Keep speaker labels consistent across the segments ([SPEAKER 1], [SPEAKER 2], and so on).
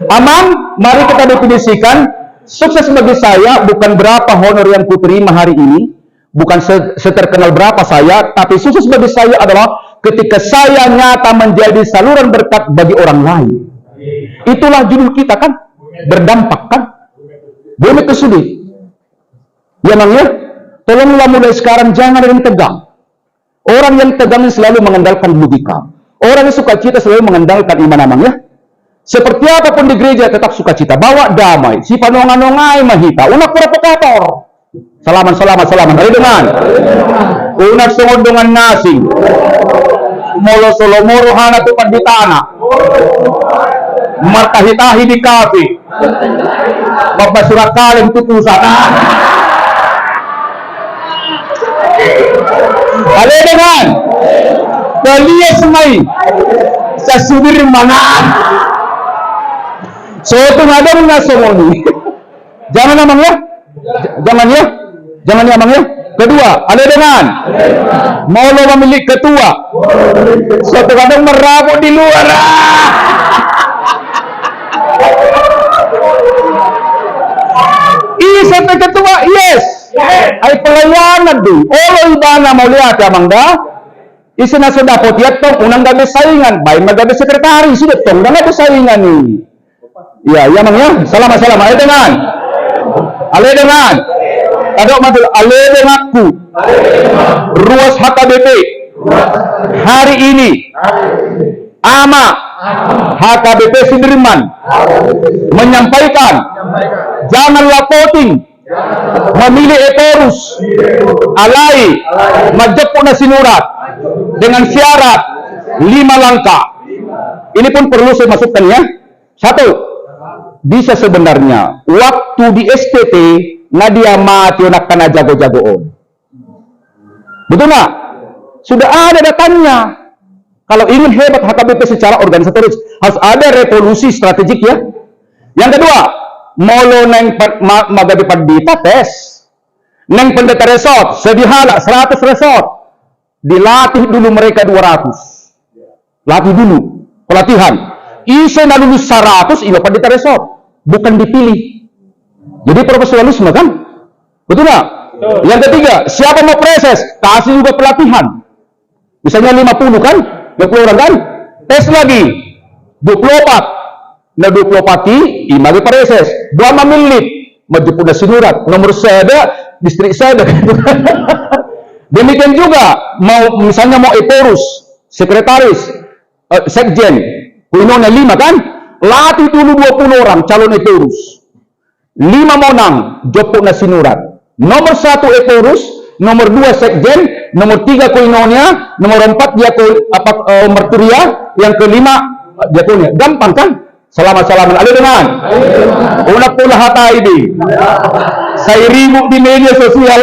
[SPEAKER 1] Amang, mari kita definisikan sukses bagi saya bukan berapa honor yang kuterima hari ini, bukan seterkenal berapa saya, tapi sukses bagi saya adalah ketika saya nyata menjadi saluran berkat bagi orang lain. Itulah judul kita kan, berdampak kan. Boleh kesulit. Ya Mang ya, tolonglah mulai sekarang jangan ada yang tegang. Orang yang tegang selalu mengandalkan logika. Orang yang sukacita selalu mengandalkan iman Amang ya. Seperti apapun di gereja tetap sukacita, bawa damai. Si panonga-nongai mahita, unak provokator. Salaman. Hari dengan unak sungod dengan nasi. Molo solo moro hana tupat di tanah. Martahitahi di kafe. Magbasurak kaleng tutusan. Ale dengan Dalia semai sa subir manaan. So itu ngadong na somoni. Jangan Amang ya. Jangan ya Amang ya. Kedua, ale dengan maulo memilih ketua. Suatu kadang merabuk di luar. Sampai ketua, yes. Ay pelayanan dulu. Olo ibana mau lihat ya Amang dah. Isi na sudah potiat tong unang gabi saingan. Baik magabi sekretaris sudah tong dengan gabi saingan nih. Ya Amang ya. Salam. Ale dengan. Ada matul ale denganku. Ruas HKBP. Hari ini. Ama HKBP Sudirman menyampaikan janganlah voting memilih Etorus alai majapuk na sinurat dengan syarat 5 langkah. Ini pun perlu saya masukkan ya. 1, bisa sebenarnya waktu di STT nadia mati nak kana jago-jagoon. Betul nggak? Sudah ada datanya. Kalau ingin hebat HKBP secara organisatoris harus ada revolusi strategik ya. Yang kedua, molo neng magabi padita tes. Neng pendeta resort, sedihala 100 resort. Dilatih dulu mereka 200. Latih dulu, pelatihan. Isa na lulus 100 ilo pendeta resort, bukan dipilih. Jadi profesionalisme kan? Betul nggak? Yang ketiga, siapa mau proses? Kasih juga pelatihan. Misalnya 50 kan? 20 orang kan? Tes lagi 24. Nah 24 imagi pareses 2 menit maju punya sinurat nomor saya distrik saya demikian juga mau misalnya mau Etorus sekretaris sekjen kuinonya 5 kan? Latih dulu 20 orang calon Etorus 5 monang jopuk na sinurat nomor 1 Etorus, nomor 2 sekjen, nomor 3 koinonia, nomor 4 dia merturia, yang kelima diakonia. Gampang kan? Salaman. Ale dengan unak pula hata ini. Saya ribut di media sosial.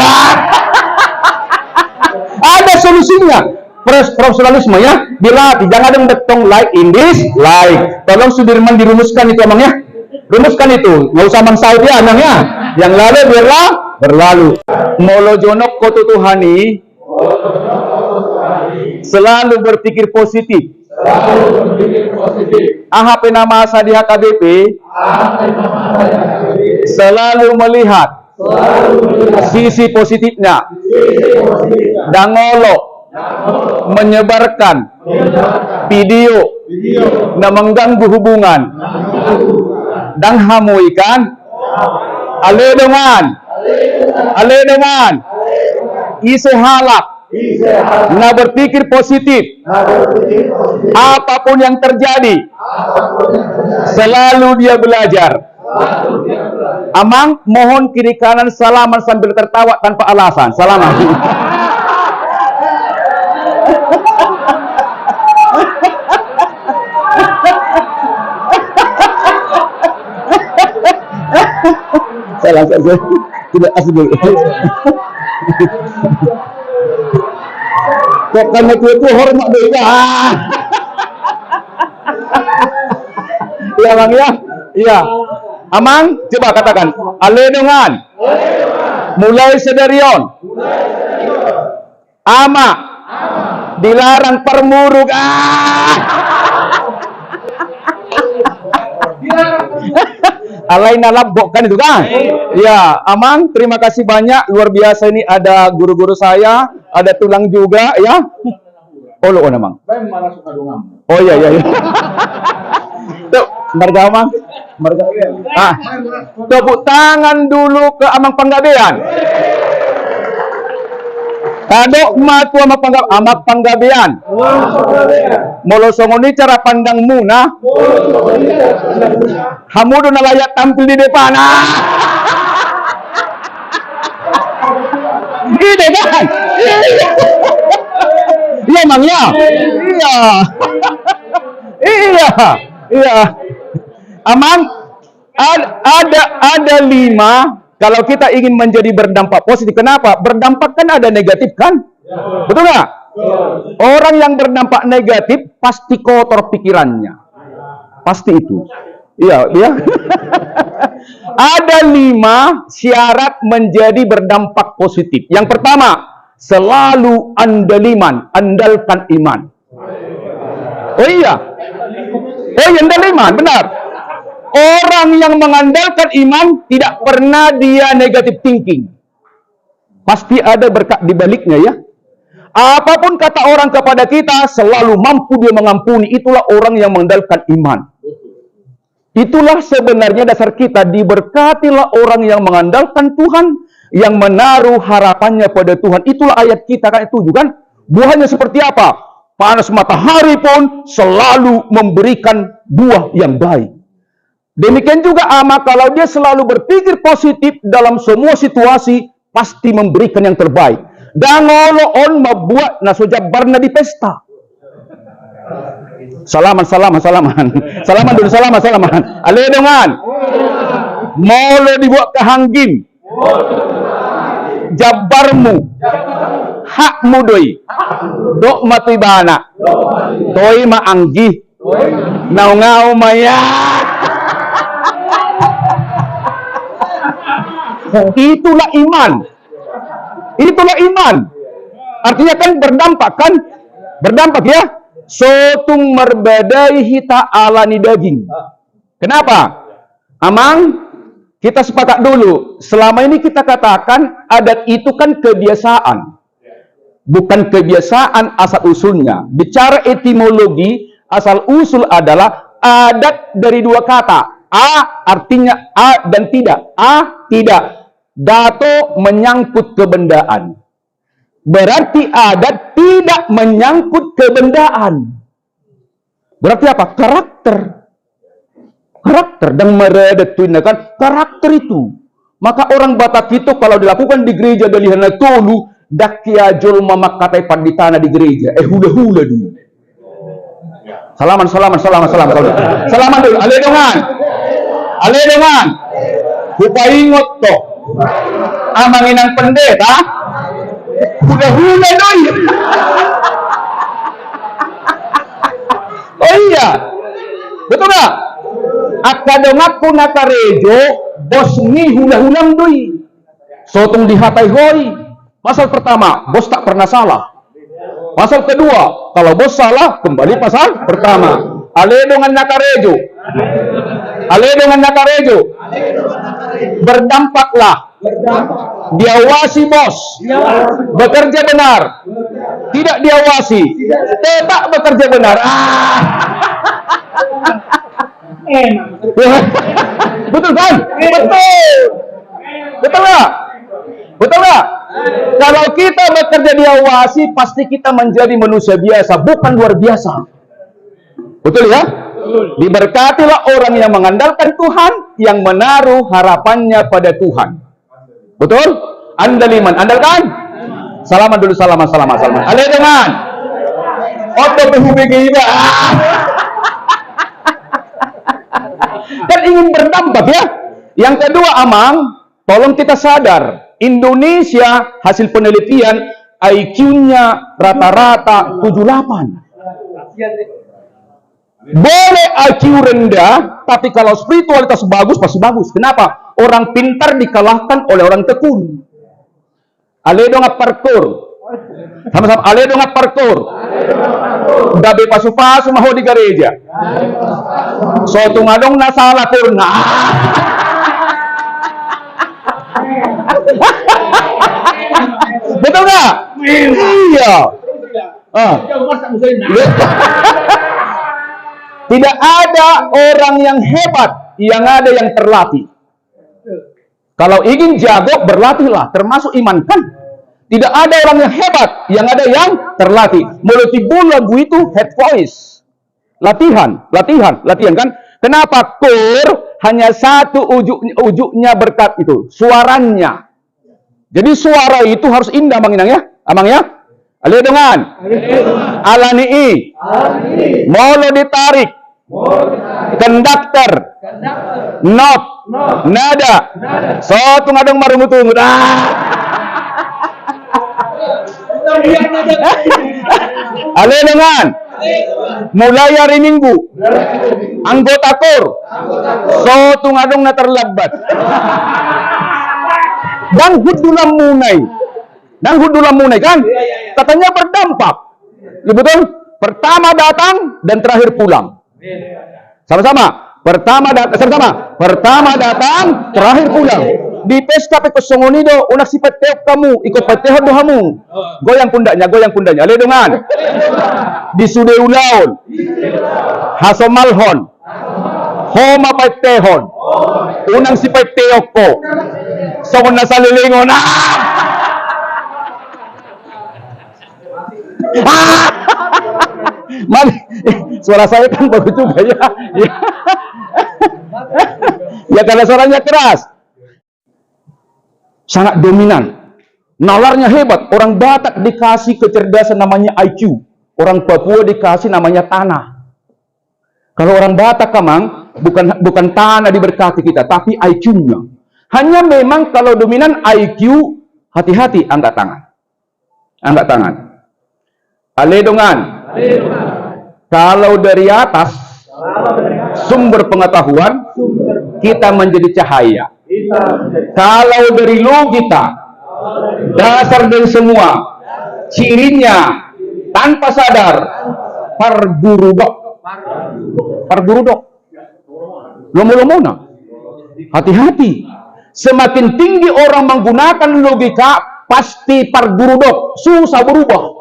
[SPEAKER 1] Ada solusinya. Profesionalisme ya. Bila jangan ada betong like in this like. Tolong Sudirman dirumuskan itu Amang ya. Rumuskan itu. Nggak usah mengsaut ya Amang ya. Yang lalu biarlah berlalu. Molo jonok koto Tuhani selalu berpikir positif. Ahap nama asa di HKBP selalu melihat sisi positifnya dan ngolok menyebarkan video na mengganggu hubungan dan hamuikan ale dengan isi halak na berpikir positif apapun yang terjadi selalu dia belajar. Amang mohon kiri kanan salaman sambil tertawa tanpa alasan. Salaman. Salah saya tidak asli. Kok karena itu hormat beda. Ya Bang ya? Iya. Amang, coba katakan. Alenungan. Mulai sedarion. Ama. Dilarang permurug. Dilarang Alaina Labbok kan itu kan? Ya, Amang, terima kasih banyak. Luar biasa ini ada guru-guru saya, ada tulang juga ya. Oh, lo Amang. Oh iya iya. Tuh, marga Amang. Marga. Ah. Tepuk tangan dulu ke Amang Panggabean. Kadok matu amak Panggabean. Molosongoni cara pandangmu nah. Hamudu na layak tampil di depan. Ini kan? Iya emangnya? Iya. Iya. Iya. Amang ada 5. Kalau kita ingin menjadi berdampak positif, kenapa? Berdampak kan ada negatif kan? Betul nggak? Orang yang berdampak negatif pasti kotor pikirannya. Pasti itu. Iya, ya. Ada 5 syarat menjadi berdampak positif. Yang pertama, selalu andalkan iman. Oh iya. Oh iya, andal iman, benar. Orang yang mengandalkan iman tidak pernah dia negative thinking. Pasti ada berkat di baliknya ya. Apapun kata orang kepada kita, selalu mampu dia mengampuni. Itulah orang yang mengandalkan iman. Itulah sebenarnya dasar kita. Diberkatilah orang yang mengandalkan Tuhan, yang menaruh harapannya pada Tuhan. Itulah ayat kita kan itu juga kan. Buahnya seperti apa? Panas matahari pun selalu memberikan buah yang baik. Demikian juga ama kalau dia selalu berpikir positif dalam semua situasi, pasti memberikan yang terbaik. Dan on membuat nasojabarna di pesta. Salaman. Salaman dulu, salaman. Aledongan. Molo dibuat ke hanggim. Jabarmu. Hakmu doi. Dok matibana. Toi maanggi. Ngau maya. Itulah iman. Itulah iman. Artinya kan berdampak kan? Berdampak ya. Sotung merbadai hita alani daging. Kenapa? Amang, kita sepakat dulu. Selama ini kita katakan adat itu kan kebiasaan. Bukan kebiasaan asal usulnya. Bicara etimologi, asal usul adalah adat dari 2 kata. A artinya A dan tidak. A tidak. Dato menyangkut kebendaan. Berarti adat tidak menyangkut kebendaan. Berarti apa? Karakter. Karakter. Dan meredetuinakan karakter itu. Maka orang Batak itu kalau dilakukan di gereja Galihana Tolu, dakia jol mamakai panditana di gereja. Hula-hula dulu. Salaman. Salaman dulu. Aledongan. Hupaingot to. Amanginang pendeta. Hula-hula doi. Oh iya. Betul gak? Akadongaku nakarejo. Bos ni hula-hulang doi. Sotong dihatai hoi. Pasal pertama, bos tak pernah salah. Pasal kedua, kalau bos salah, kembali pasal pertama. Aledongan nakarejo. Berdampaklah. Diawasi bos. Bekerja benar. Tidak diawasi. Tetap bekerja benar. Betul kan? Betul nggak? Kalau kita bekerja diawasi, pasti kita menjadi manusia biasa, bukan luar biasa. Betul ya? Diberkatilah orang yang mengandalkan Tuhan, yang menaruh harapannya pada Tuhan. Betul? Andaliman, andalkan. Salaman dulu, salaman. Aledongan. Oto behubegi. Kan ingin berdampak ya. Yang kedua, Amang, tolong kita sadar, Indonesia hasil penelitian IQ-nya rata-rata 78. Boleh IQ rendah, tapi kalau spiritualitas bagus, pasti bagus. Kenapa? Orang pintar dikalahkan oleh orang tekun. Aledong parkur. Sama-sama, aledong parkur. Dabe pasu-pasu maho di gereja. So tungadong nasa laturna. Betul nggak? Iya. Tidak ada orang yang hebat, yang ada yang terlatih. Kalau ingin jago, berlatihlah, termasuk iman kan? Tidak ada orang yang hebat, yang ada yang terlatih. Multiple lagu itu head voice. Latihan kan? Kenapa kor hanya satu ujungnya berkat itu, suaranya. Jadi suara itu harus indah, Bang Inang ya, Abang ya. Ale dengan alani molo ditarik, konduktor, not, nada, so tungadong marumutung. Ale dengan mulai hari Minggu anggota kor so tungadong na terlambat dan hudulam munai kan katanya berdampak ya, betul, pertama datang dan terakhir pulang sama-sama pertama datang terakhir pulang di pesta pekosongonido unak si peteok kamu ikut peteok dohamu goyang pundaknya ale dengan di sudeulaun hasomalhon homa petehon unang si peteok ko songon na salilingon suara saya kan bagus juga ya. Ya karena suaranya keras. Sangat dominan. Nalarnya hebat. Orang Batak dikasih kecerdasan namanya IQ. Orang Papua dikasih namanya tanah. Kalau orang Batak kamang bukan tanah diberkati kita, tapi IQ-nya. Hanya memang kalau dominan IQ, hati-hati angkat tangan. Aledongan. Kalau dari atas sumber pengetahuan kita menjadi cahaya. Kalau dari logika dasar dari semua cirinya tanpa sadar pargurudok. Lomo-lomona. Hati-hati. Semakin tinggi orang menggunakan logika pasti pargurudok, susah berubah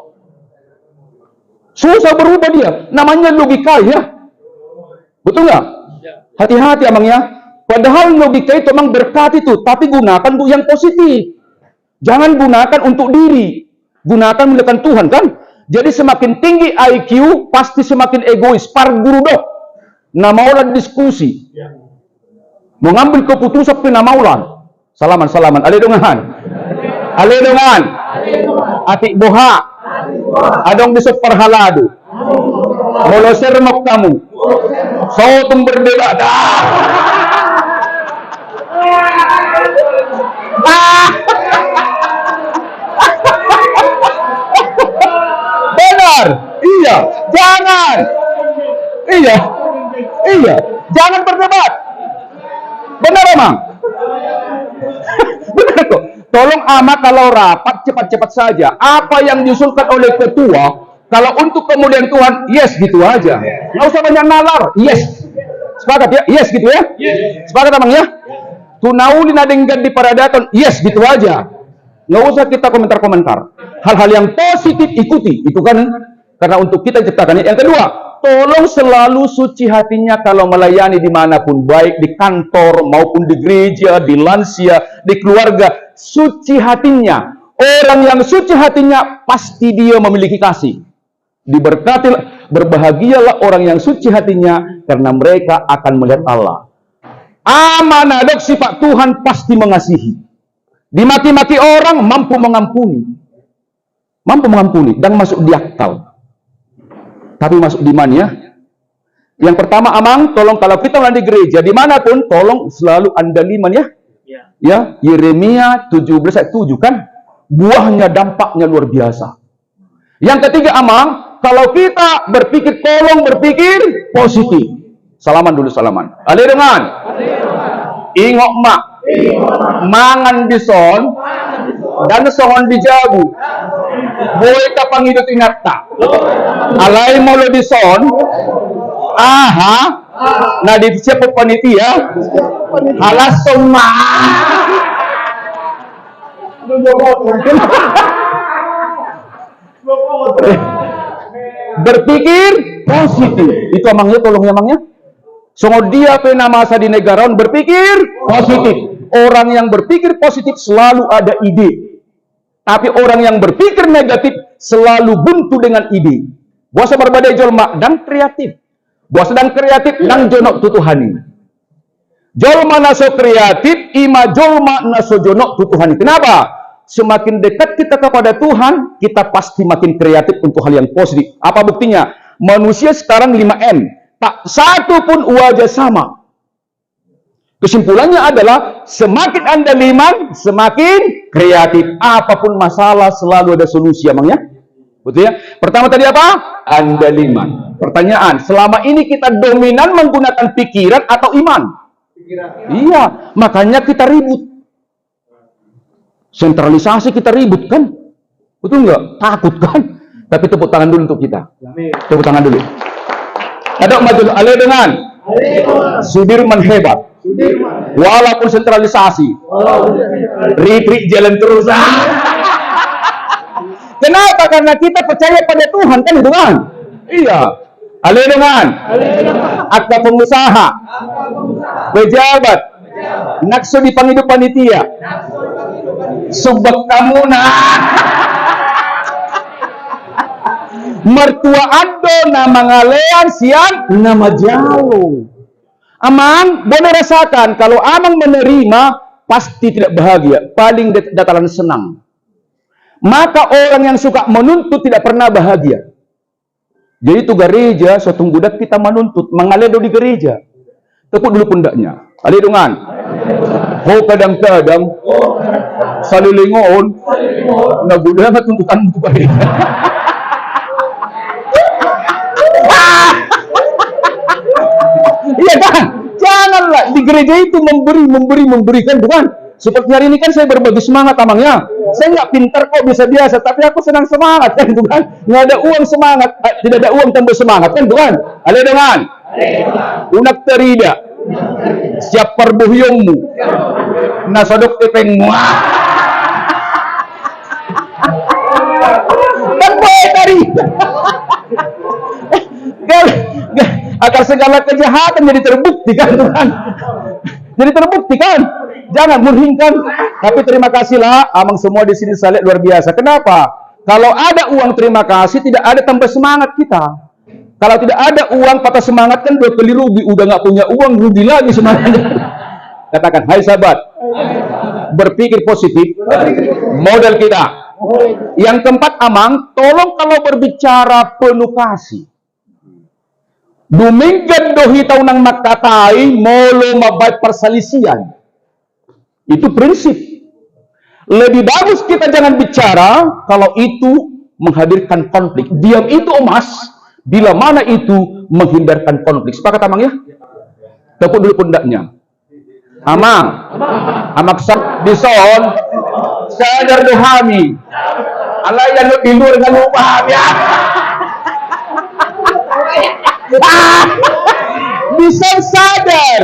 [SPEAKER 1] dia. Namanya logika ya. Betul nggak? Hati-hati abang ya. Padahal logika itu memang berkat itu, tapi gunakan untuk yang positif. Jangan gunakan untuk diri. Gunakan melihat Tuhan kan? Jadi semakin tinggi IQ pasti semakin egois. Pargurudok. Namaulan diskusi. Mau ngambil keputusan pinamaulan. Salaman. Ale dongan. Atik boha. Adong besok perhaladu. Molo sermok kamu. Sotung berdebat. Benar. Iya. Jangan berdebat. Benar emang. Benar kok. Tolong amat kalau rapat cepat-cepat saja. Apa yang diusulkan oleh ketua, kalau untuk kemudian Tuhan, yes gitu aja. Nggak usah banyak nalar. Yes. Sepakat ya? Yes gitu ya? Sepakat emang ya? Tunaulin adenggan di paradaton. Yes gitu aja. Nggak usah kita komentar-komentar. Hal-hal yang positif ikuti. Itu kan karena untuk kita ciptakan. Yang kedua, tolong selalu suci hatinya kalau melayani dimanapun, baik di kantor maupun di gereja, di lansia, di keluarga. Suci hatinya. Orang yang suci hatinya pasti dia memiliki kasih. Diberkati, berbahagialah orang yang suci hatinya karena mereka akan melihat Allah. Amanadok sifat Tuhan pasti mengasihi. Dimaki-maki orang mampu mengampuni dan masuk di akal. Tapi masuk di mana ya? Yang pertama amang, tolong kalau kita di gereja dimanapun, tolong selalu andaliman ya. Ya, Yeremia 17 ayat 7 kan? Buahnya dampaknya luar biasa. Yang ketiga amang, kalau kita berpikir, tolong berpikir positif. Salaman dulu. Ale dengan ingok mak mangan bison dan sohon dijabu boy kapangidot inata alay mo lo bison na di siapa panitia halas soma Berpikir positif. Itu amangnya, tolong ya amangnya. Songo dia pena masa di negara berpikir positif. Orang yang berpikir positif selalu ada ide. Tapi orang yang berpikir negatif selalu buntu dengan ide. Buasa berbeda jolma dan kreatif. Buasa dan kreatif dan jonok tutuhani. Jolma naso kreatif, ima jolma naso jonok tutuhani. Kenapa? Semakin dekat kita kepada Tuhan, kita pasti makin kreatif untuk hal yang positif. Apa buktinya? Manusia sekarang 5M. Tak satu pun wajah sama. Kesimpulannya adalah semakin Anda liman, semakin kreatif. Apapun masalah selalu ada solusi, emangnya. Betul ya? Pertama tadi apa? Anda liman. Pertanyaan, selama ini kita dominan menggunakan pikiran atau iman? Pikiran. Iya, makanya kita ribut. Sentralisasi kita ribut kan? Betul nggak? Takut kan? Tapi tepuk tangan dulu untuk kita. Tepuk tangan dulu. Ada maju ale dengan Sudirman hebat. Walaupun sentralisasi. Retreat jalan terus. Kenapa? Karena kita percaya pada Tuhan kan itu kan? Iya. Ale dengan akta pengusaha, pejabat, naksu di panghidup panitia, subak tamuna, mertua ando nama ngalean siang nama jauh. Amang boleh rasakan kalau amang menerima pasti tidak bahagia, paling dataran senang. Maka orang yang suka menuntut tidak pernah bahagia. Jadi itu gereja suatu budak kita menuntut mengaledo di gereja. Tepuk dulu pundaknya. Alidungan. Ho kadang-kadang salilingon nagudah na tuntutan mo ba? Iya kan? Janganlah di gereja itu memberikan Tuhan. Seperti hari ini kan saya berbagi semangat amangnya. Saya nggak pintar kok bisa biasa, tapi aku senang semangat kan Tuhan. Nggak ada uang semangat, tidak ada uang tambah semangat kan Tuhan. Ada dengan unak terida siap perbuhyungmu nasodok tepengmu dan boleh tadi agar segala kejahatan jadi terbukti kan Tuhan. Jadi terbukti kan. Jangan murhingkan. Tapi terima kasihlah, amang semua di sini saya lihat luar biasa. Kenapa? Kalau ada uang terima kasih, tidak ada tambah semangat kita. Kalau tidak ada uang patah semangat kan dua kali rugi. Udah nggak punya uang rugi lagi semangatnya. Katakan, hai sahabat, berpikir positif. Modal kita. Yang keempat amang, tolong kalau berbicara penuh kasih. Duminggan dohi taunang makatai molo mabat perselisihan. Itu prinsip. Lebih bagus kita jangan bicara kalau itu menghadirkan konflik. Diam itu emas bila mana itu menghindarkan konflik. Sepakat amang ya? Tepuk dulu pundaknya. Amang. Amak bison. Sadar dohami. Alayan di luar dengan upah ya. Bisa sadar.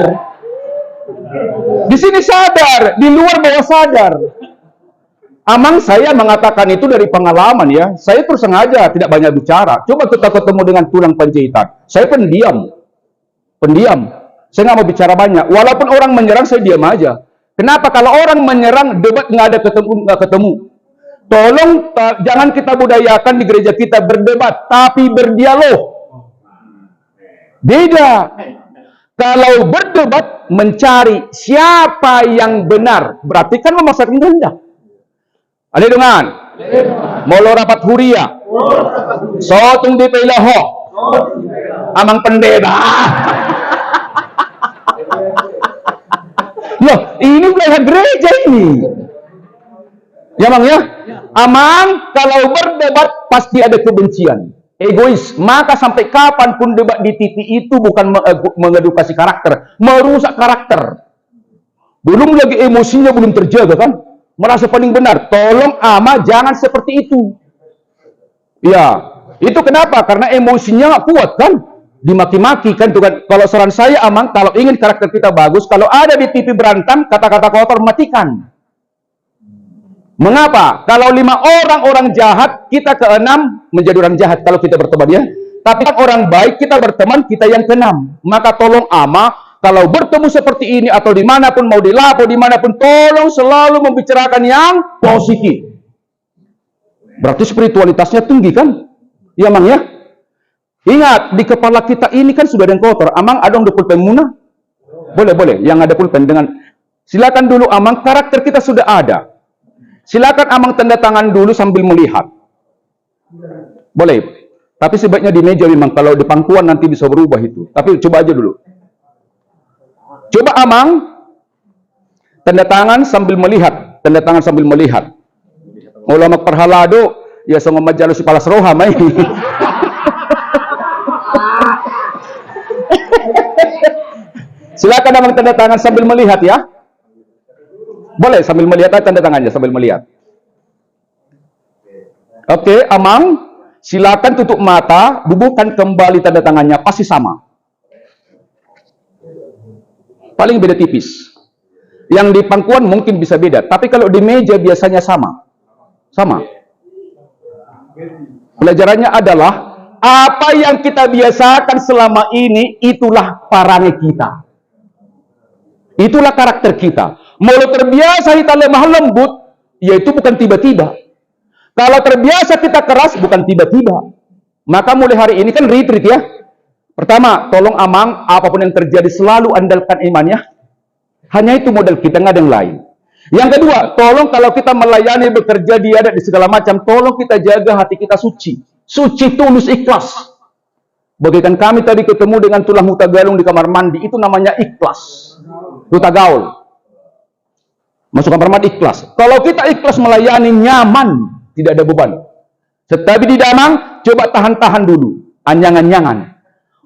[SPEAKER 1] Di sini sadar, di luar bawah sadar. Amang saya mengatakan itu dari pengalaman ya. Saya terus sengaja tidak banyak bicara. Coba kita ketemu dengan tulang penjahitan. Saya pendiam. Saya nggak mau bicara banyak. Walaupun orang menyerang, saya diam aja. Kenapa? Kalau orang menyerang, debat nggak ketemu. Tolong jangan kita budayakan di gereja kita berdebat, tapi berdialog. Beda. Kalau berdebat mencari siapa yang benar, berarti kan memasakkan kehendak. Ada dengan molo rapat huria, sotung di pelaho, amang pendeta. Loh, ini wilayah gereja ini. Ya bang ya, amang kalau berdebat pasti ada kebencian. Egois, maka sampai kapanpun debat di TV itu bukan mengedukasi karakter, merusak karakter. Belum lagi emosinya belum terjaga kan, merasa paling benar. Tolong ama jangan seperti itu. Ya, itu kenapa? Karena emosinya nggak kuat kan, dimaki-maki kan. Tuh kan. Kalau saran saya amang, kalau ingin karakter kita bagus, kalau ada di TV berantem, kata-kata kotor matikan. Mengapa? Kalau 5 orang jahat, kita ke-6 menjadi orang jahat kalau kita berteman ya. Tapi kan orang baik kita berteman, kita yang ke-6. Maka tolong ama, kalau bertemu seperti ini atau dimanapun, mau dilapo dimanapun, tolong selalu membicarakan yang positif. Berarti spiritualitasnya tinggi kan? Ya Mang ya. Ingat, di kepala kita ini kan sudah ada yang kotor. Amang ada yang pulpen muna? Boleh. Yang ada pulpen dengan... Silakan dulu Amang, karakter kita sudah ada. Silakan Amang tanda tangan dulu sambil melihat. Boleh. Tapi sebaiknya di meja memang. Kalau di pangkuan nanti bisa berubah itu. Tapi coba aja dulu. Coba Amang tanda tangan sambil melihat. Tanda tangan sambil melihat. Ulama perhalado ya sama majalus palas roham. Silakan Amang tanda tangan sambil melihat ya. Boleh sambil melihat tanda tangannya sambil melihat. Oke, Amang, silakan tutup mata, bubuhkan kembali tanda tangannya, pasti sama. Paling beda tipis. Yang di pangkuan mungkin bisa beda, tapi kalau di meja biasanya sama. Sama. Pelajarannya adalah apa yang kita biasakan selama ini itulah parange kita. Itulah karakter kita. Mau terbiasa kita lemah lembut, yaitu bukan tiba-tiba. Kalau terbiasa kita keras, bukan tiba-tiba. Maka mulai hari ini kan retreat ya. Pertama, tolong Amang, apapun yang terjadi selalu andalkan imannya. Hanya itu modal kita, nggak ada yang lain. Yang kedua, tolong kalau kita melayani, bekerja, diadat, di segala macam, tolong kita jaga hati kita suci. Suci, tulus, ikhlas. Bagaikan kami tadi ketemu dengan tulang hutagalung di kamar mandi, itu namanya ikhlas. Hutagaul. Masuk kamar mandi ikhlas. Kalau kita ikhlas melayani, nyaman, tidak ada beban. Tetapi di damang, coba tahan-tahan dulu. Anyangan-anyangan.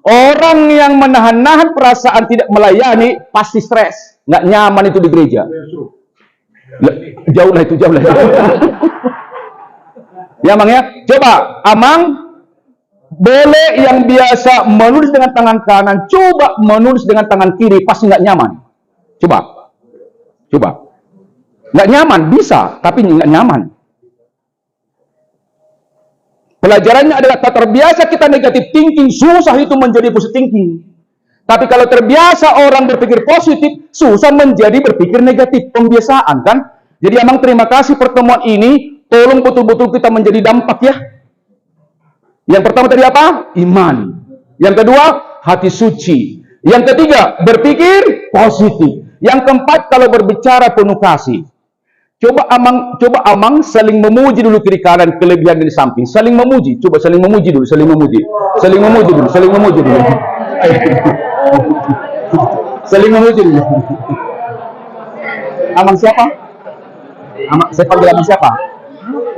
[SPEAKER 1] Orang yang menahan-nahan perasaan tidak melayani, pasti stres. Nggak nyaman itu di gereja. Jauh lah itu. Ya Mang ya. Coba, Amang, boleh yang biasa menulis dengan tangan kanan, coba menulis dengan tangan kiri, pasti nggak nyaman. Coba. Nggak nyaman, bisa, tapi nggak nyaman. Pelajarannya adalah tak terbiasa kita negatif thinking, susah itu menjadi positive thinking. Tapi kalau terbiasa orang berpikir positif, susah menjadi berpikir negatif. Pembiasaan kan? Jadi Amang terima kasih pertemuan ini, tolong betul-betul kita menjadi dampak ya. Yang pertama tadi apa? Iman. Yang kedua, hati suci. Yang ketiga, berpikir positif. Yang keempat, kalau berbicara penuh kasih. Coba Amang saling memuji dulu kiri kanan, kelebihan di samping. Saling memuji. Coba saling memuji dulu. Saling memuji dulu. Saling memuji dulu. Amang siapa? Saya panggil Amang siapa?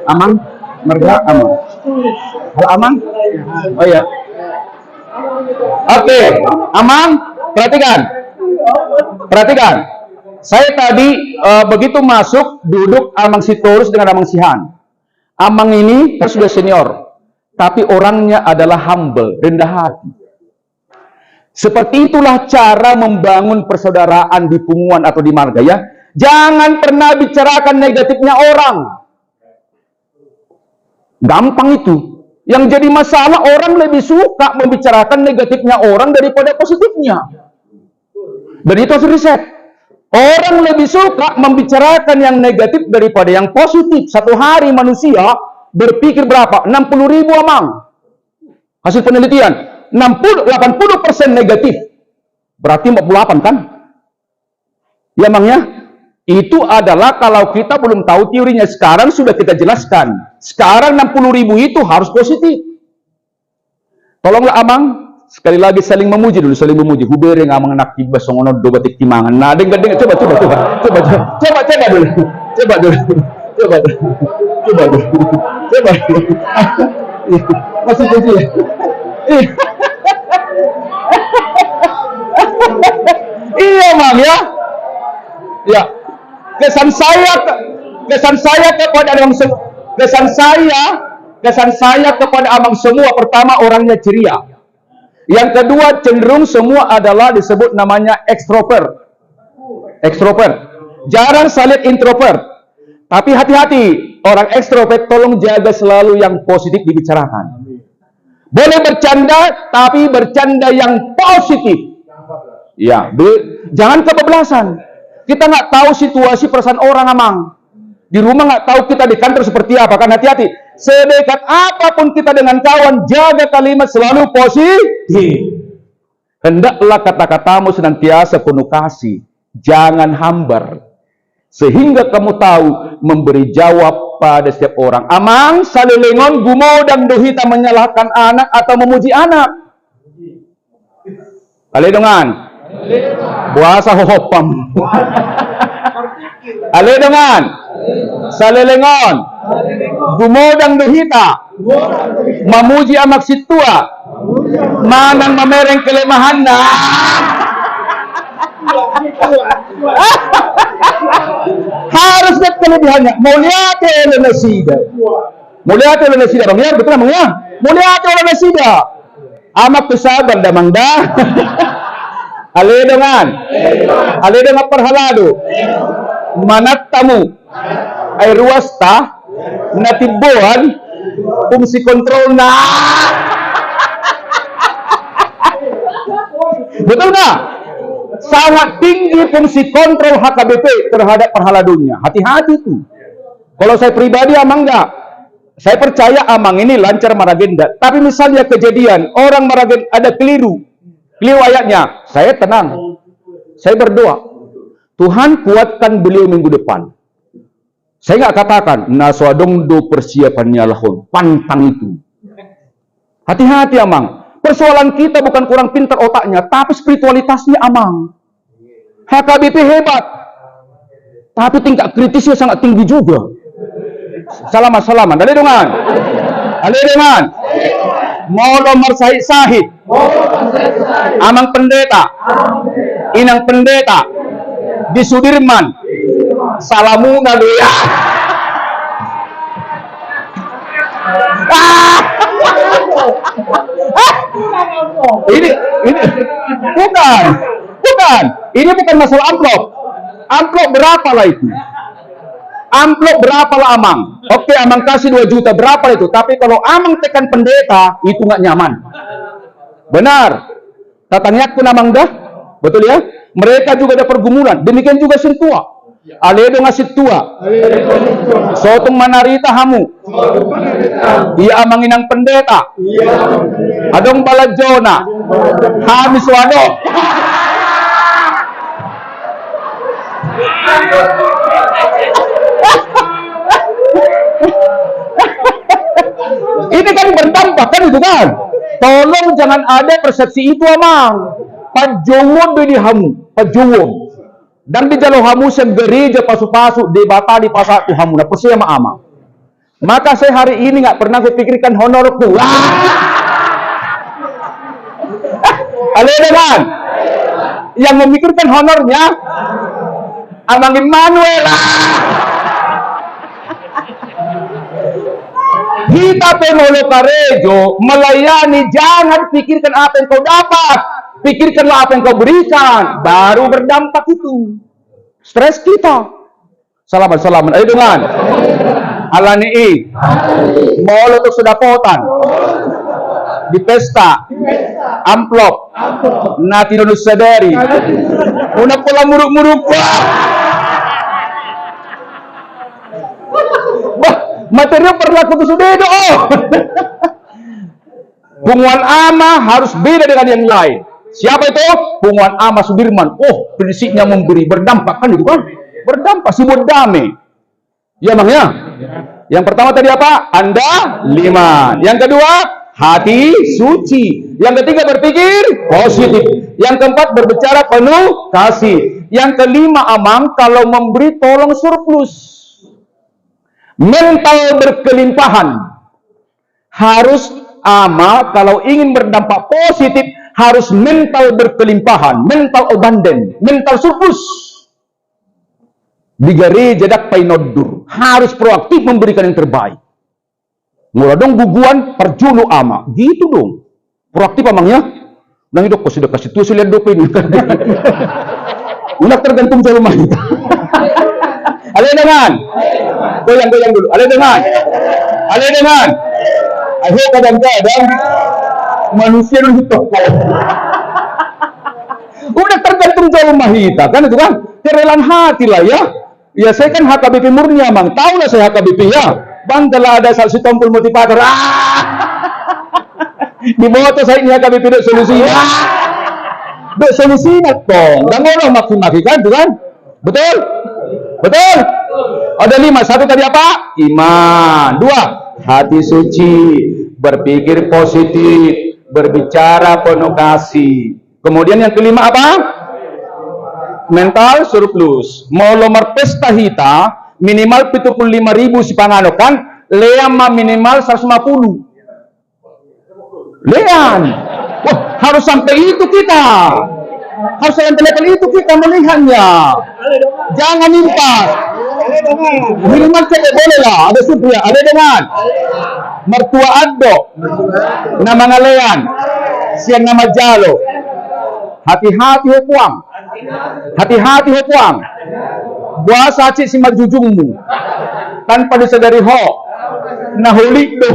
[SPEAKER 1] Amang? Merga Amang. Halo Amang? Oh ya. Oke, Amang, perhatikan. Saya tadi begitu masuk, duduk Amang Sitorus dengan Amang Sihan. Amang ini sudah senior, tapi orangnya adalah humble, rendah hati. Seperti itulah cara membangun persaudaraan di Punguan atau di marga ya. Jangan pernah bicarakan negatifnya orang. Gampang itu. Yang jadi masalah orang lebih suka membicarakan negatifnya orang daripada positifnya. Dan itu harus riset. Orang lebih suka membicarakan yang negatif daripada yang positif. Satu hari manusia berpikir berapa? 60.000 Amang. Hasil penelitian. 80% negatif. Berarti 48 kan? Ya Amang ya? Itu adalah kalau kita belum tahu teorinya. Sekarang sudah kita jelaskan. Sekarang 60.000 itu harus positif. Tolonglah Amang. Sekali lagi saling memuji dulu, saling memuji. Hubere ngamang nak tiba songono do batik timangan. Nah, dengar coba dulu. Masih kunci ya? Iya, Mang ya. Ya. Kesan saya kepada Amang semua pertama orangnya ceria. Yang kedua cenderung semua adalah disebut namanya ekstrovert. Jarang saya lihat introvert. Tapi hati-hati, orang ekstrovert tolong jaga selalu yang positif dibicarakan. Boleh bercanda, tapi bercanda yang positif. Ya, jangan kebablasan. Kita nggak tahu situasi perasaan orang, Amang. Di rumah nggak tahu kita di kantor seperti apa, kan hati-hati. Sedekat apapun kita dengan kawan, jaga kalimat selalu positif. Hendaklah kata-katamu senantiasa penuh kasih, jangan hambar. Sehingga kamu tahu memberi jawab pada setiap orang. Amang, salilingon, gumodang dohita menyalahkan anak atau memuji anak. Aledongan. Buasa hohopam. Aledongan. Salilingon. Gumodang dohita. Memuji amak situa. Manang mamereng kelemahan na. Harus lihat kelebihannya. Mulyate oleh nasida. Mulyate oleh nasida. Bang ya, betul Bang ya? Mulyate oleh nasida. Amak kesabar damang dah. Aledongan. Aledongan perhalado. Manat tamu. Ay ruas ta. Natibuan. Fungsi kontrol na. Betul nggak? Sangat tinggi fungsi kontrol HKBP terhadap perhaladunya. Hati-hati tuh. Kalau saya pribadi Amang enggak. Saya percaya Amang ini lancar maragenda. Tapi misalnya kejadian orang maragenda ada keliru ayatnya, saya tenang. Saya berdoa, Tuhan kuatkan beliau minggu depan. Saya nggak katakan naswadong do persiapannya lahon, pantang itu. Hati-hati Amang. Persoalan kita bukan kurang pintar otaknya, tapi spiritualitasnya Amang. HKBP hebat, tapi tingkat kritisnya sangat tinggi juga. Salaman. Aledongan. Molo marsahid. Amang pendeta. Inang pendeta. Di Sudirman. Salamuna doya. Ini bukan. Ini bukan masalah amplop. Amplop berapa lah itu? Amplop berapa lah Amang? Oke, Amang kasih 2 juta, berapa itu? Tapi kalau Amang tekan pendeta, itu nggak nyaman. Benar. Tatangyak pun Amang dah. Betul ya? Mereka juga ada pergumulan. Demikian juga Sintua. Aledo ngasih tua. Sotong manarita hamu. Ia amanginang pendeta. Adong balajona. Hamis wado. Ini kan berdampak kan itu kan. Tolong jangan ada persepsi itu Amang. Pajowon di hamu. Pajowon. Dan di jalo hamu sem gereja pasu-pasu debata di pasar tu hamu na percaya sama Amang. Maka saya hari ini nggak pernah kupikirkan honorku. Aledogan. Yang memikirkan honornya Amang Emmanuel. Kita pemolo karejo melayani, jangan pikirkan apa yang kau dapat. Pikirkanlah apa yang kau berikan, baru berdampak itu. Stres kita. Salaman. Ayo dengan. Alani. Molo untuk sedapotan. Di pesta. Amplop. Nati dulu sadari. Una pula muruk-muruk. Wah, material berlaku itu sudah itu. Bunguan ama harus beda dengan yang lain. Siapa itu? Bunguan ama Sudirman. Oh, prinsipnya memberi, berdampak kan itu kan? Berdampak, si damai. Ya Bang ya? Yang pertama tadi apa? Anda 5. Yang kedua, hati suci. Yang ketiga berpikir positif. Yang keempat berbicara penuh kasih. Yang kelima Amang, kalau memberi tolong surplus. Mental berkelimpahan. Harus Ama kalau ingin berdampak positif harus mental berkelimpahan, mental abundant, mental surplus. Digari jadak painodur, harus proaktif memberikan yang terbaik. Mula dong guguan perjulu Ama, gitu dong. Proaktif Amangnya. Nang itu kok sudah kasih tuh lihat dope ini. Udah tergantung rumah kita. Ale dengan. Goyang-goyang dulu. Ale dengan. Ale dengan. Ayo kadang-kadang manusia itu tokoh. Udah tergantung jauh mahita kan itu kan. Kerelaan hati lah ya. Ya saya kan HKBP murni Amang. Tahu lah saya HKBP ya. Bang telah ada salsi tompul motivator. Di bawah tuh saya ini HKBP dek solusi. Dek solusi nak dong. Dan orang maki-maki kan itu kan. Betul? Betul? Ada 5. 1 tadi apa? Iman. 2. Hati suci. Berpikir positif. Berbicara penuh kasih. Kemudian yang kelima apa? Mental surplus. Mau lomar pesta hita minimal 75.000 si panganokan, leam minimal 150. Lean. Wah, harus sampai itu kita. Harus sampai level itu kita melihatnya. Jangan impas. Minimal cek boleh lah. Ada supaya. Ada dengan mertua ado. Nama ngalean. Siang nama jalo. Hati-hati hukuang. Hati-hati hukuang. Buasa cik si majujungmu. Tanpa disadari ho. Nahulik tuh.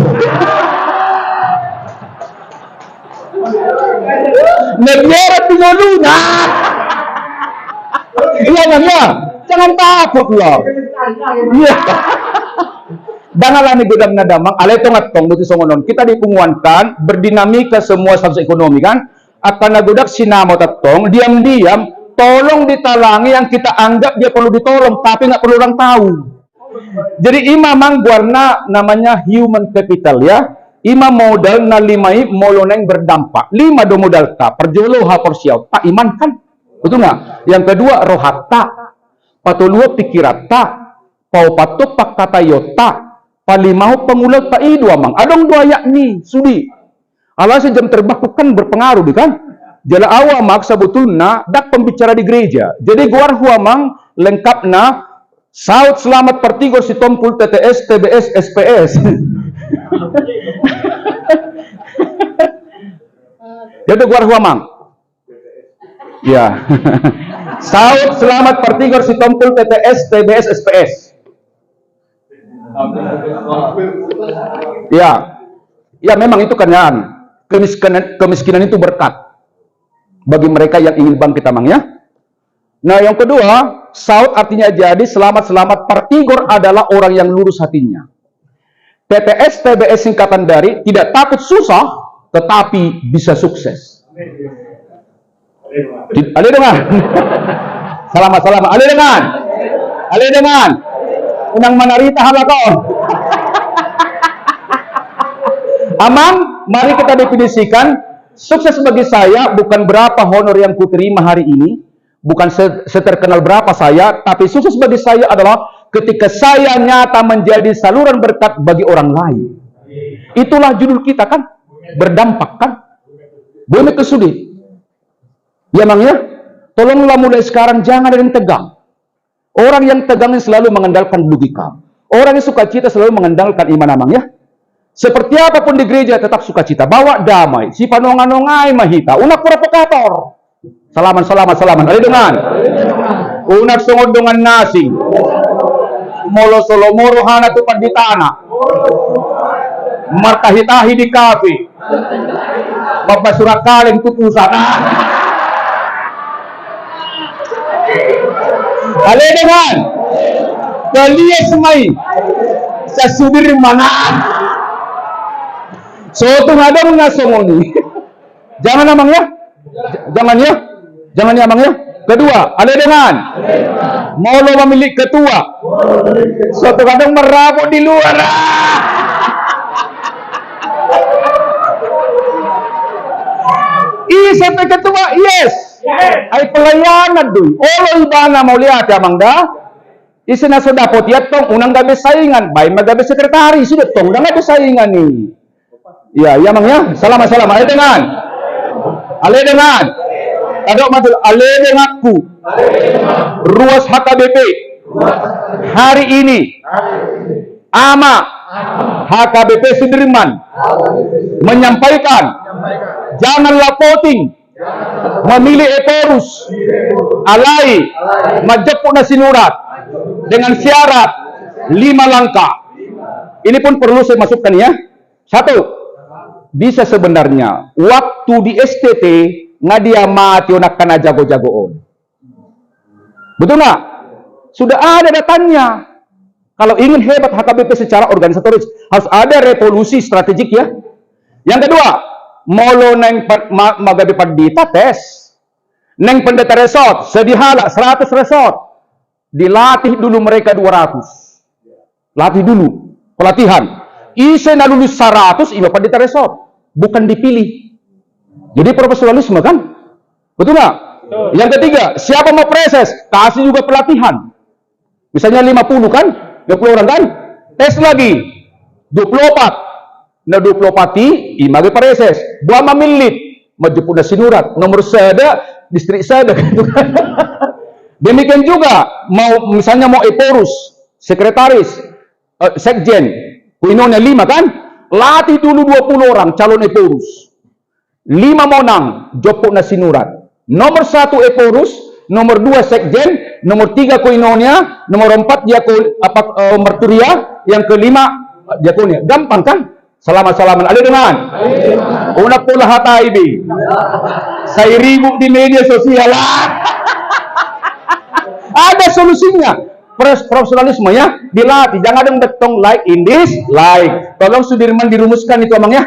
[SPEAKER 1] Negara pinoluna. Iya ya. Jangan takut lah. Iya. Dangalah ni gudang nadamang alay tong buti songonon. Kita dipunguankan berdinamika semua status ekonomi kan. Akan nagudak sinamo tatong diam-diam tolong ditalangi yang kita anggap dia perlu ditolong tapi nggak perlu orang tahu. Jadi imamang warna namanya human capital ya. Ima modal na limai moloneng berdampak. 5 do modal ta perjolo ha porsiau tak iman kan. Betul nggak? Yang kedua rohatta. Patulua pikirata. Pau patok pak kata yota. Palimau pengulat tak idu amang. Adong dua yakni sudi. Alasan jam terbang kan berpengaruh di kan. Jala awal mak sebetulnya dak pembicara di gereja. Jadi guar huamang lengkapna saut selamat pertigor si tompul TTS TBS SPS. Jadi guar huamang. Ya. Saut selamat pertigor si tompul TTS TBS SPS. Ya. Ya memang itu kenyataan. Kemiskinan itu berkat bagi mereka yang ingin bangkit amang ya. Nah yang kedua, saut artinya jadi selamat-selamat partigor adalah orang yang lurus hatinya. TTS TBS singkatan dari tidak takut susah tetapi bisa sukses. Ada dengan selamat ada dengan unang manarita halakon. Amang, mari kita definisikan sukses bagi saya bukan berapa honor yang kuterima hari ini, bukan seterkenal berapa saya, tapi sukses bagi saya adalah ketika saya nyata menjadi saluran berkat bagi orang lain. Itulah judul kita kan, berdampak kan. Boleh kesulit. Ya Mang ya, tolonglah mulai sekarang jangan ada yang tegang. Orang yang tegang selalu mengandalkan logika. Orang yang suka cita selalu mengandalkan iman Amang ya. Seperti apapun di gereja tetap sukacita, bawa damai. Si panongan-nongai mahita, unak provokator. Salaman. Ada dengan unak songod dengan nasi. Molo solo moro hana tupat di tanah. Martahitahi di kafe. Babasurak kaleng tupusan. Ada dengan kalian semai sa subir mana. So itu ngadong ngasongoni. Jangan amang ya. Jangan ya amang ya. Kedua, ada dengan mau lo memilih ketua. So itu kadang merabuk di luar. Sampai ketua, yes. Ay pelayanan dulu. Olo ibana mau lihat ya amang dah. Isi na sudah potiat tong unang gabi saingan. Baik magabi sekretari sudah tong udah gabi saingan nih. Ya, ya Mang ya. Salam. Ale dengan. Kadok matul ale denganku. Ruas HKBP. Hari ini. Ama HKBP Sudirman menyampaikan janganlah voting memilih Etorus alai majapuk na sinurat dengan syarat 5 langkah. Ini pun perlu saya masukkan ya. 1, bisa sebenarnya waktu di STT ngadia mati onak kana jago-jagoon. Betul nggak? Sudah ada datanya. Kalau ingin hebat HKBP secara organisatoris, harus ada revolusi strategik ya. Yang kedua, molo neng magabi padita tes. Neng pendeta resort, sedihala 100 resort. Dilatih dulu mereka 200. Latih dulu, pelatihan. Ise na lulus 100, iba pendeta resort. Bukan dipilih. Jadi profesionalisme kan? Betul nggak? Yang ketiga, siapa mau preses? Kasih juga pelatihan. Misalnya 50 kan? 20 orang kan? Tes lagi. 24. Na 24 image preses. Buah mamilit. Majupuna sinurat. Nomor sada, distrik sada. Demikian juga, misalnya mau eporus, sekretaris, sekjen, kuinonya 5 kan? Latih dulu 20 orang calon eporus. 5 monang, jopuna sinurat. Nomor 1 eporus, nomor 2 sekjen, nomor 3 koinonia, nomor 4 diakon merturia, yang kelima diakonia. Gampang kan? Salaman-salaman. Ada dengan? Una pula hataibi. Saya ribut di media sosial. Ada solusinya. Profesionalisme ya dilatih. Jangan ada yang betong like in this like. Tolong Sudirman dirumuskan itu amang ya.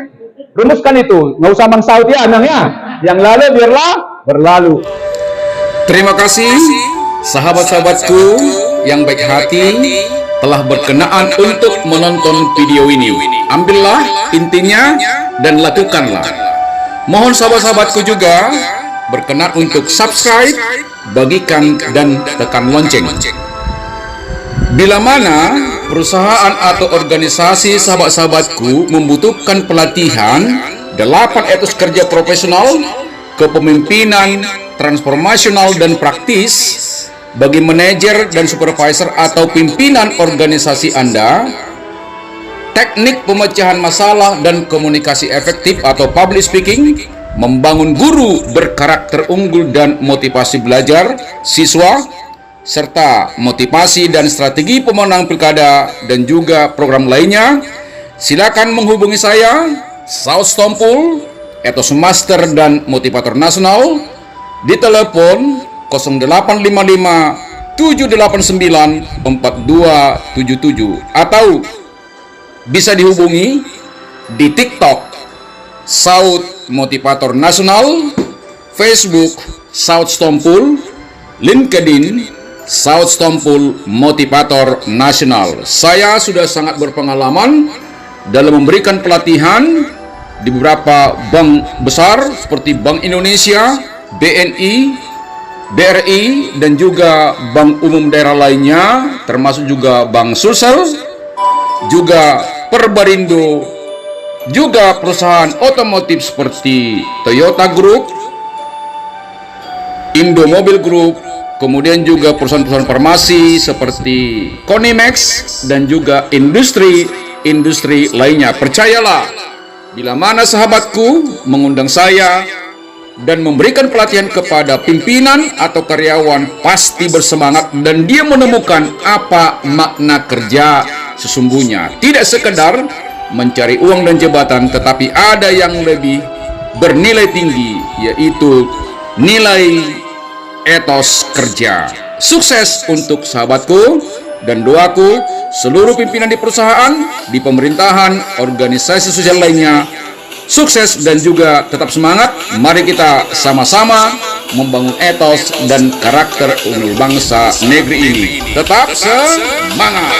[SPEAKER 1] Rumuskan itu. Nggak usah mang saut ya amang ya. Yang lalu biarlah berlalu.
[SPEAKER 2] Terima kasih sahabat-sahabatku yang baik hati telah berkenaan untuk menonton video ini. Ambillah intinya dan lakukanlah. Mohon sahabat-sahabatku juga berkenan untuk subscribe, bagikan dan tekan lonceng. Bila mana perusahaan atau organisasi sahabat-sahabatku membutuhkan pelatihan 8 etos kerja profesional, kepemimpinan, transformasional dan praktis bagi manajer dan supervisor atau pimpinan organisasi Anda, teknik pemecahan masalah dan komunikasi efektif atau public speaking, membangun guru berkarakter unggul dan motivasi belajar siswa, serta motivasi dan strategi pemenang pilkada dan juga program lainnya, silakan menghubungi saya, Saud Sitompul, etos master dan motivator nasional, di telepon 0855 789 4277 atau bisa dihubungi di TikTok Saud Motivator Nasional, Facebook Saud Sitompul, LinkedIn Saud Sitompul Motivator Nasional. Saya sudah sangat berpengalaman dalam memberikan pelatihan di beberapa bank besar seperti Bank Indonesia, BNI, BRI, dan juga bank umum daerah lainnya, termasuk juga Bank Sulsel, juga Perbarindo, juga perusahaan otomotif seperti Toyota Group, Indomobil Group, kemudian juga perusahaan-perusahaan farmasi seperti Konimax, dan juga industri lainnya. Percayalah, bila mana sahabatku mengundang saya dan memberikan pelatihan kepada pimpinan atau karyawan, pasti bersemangat dan dia menemukan apa makna kerja sesungguhnya. Tidak sekedar mencari uang dan jabatan, tetapi ada yang lebih bernilai tinggi, yaitu nilai etos kerja. Sukses untuk sahabatku, dan doaku seluruh pimpinan di perusahaan, di pemerintahan, organisasi sosial lainnya sukses dan juga tetap semangat. Mari kita sama-sama membangun etos dan karakter unggul bangsa negeri ini. Tetap semangat.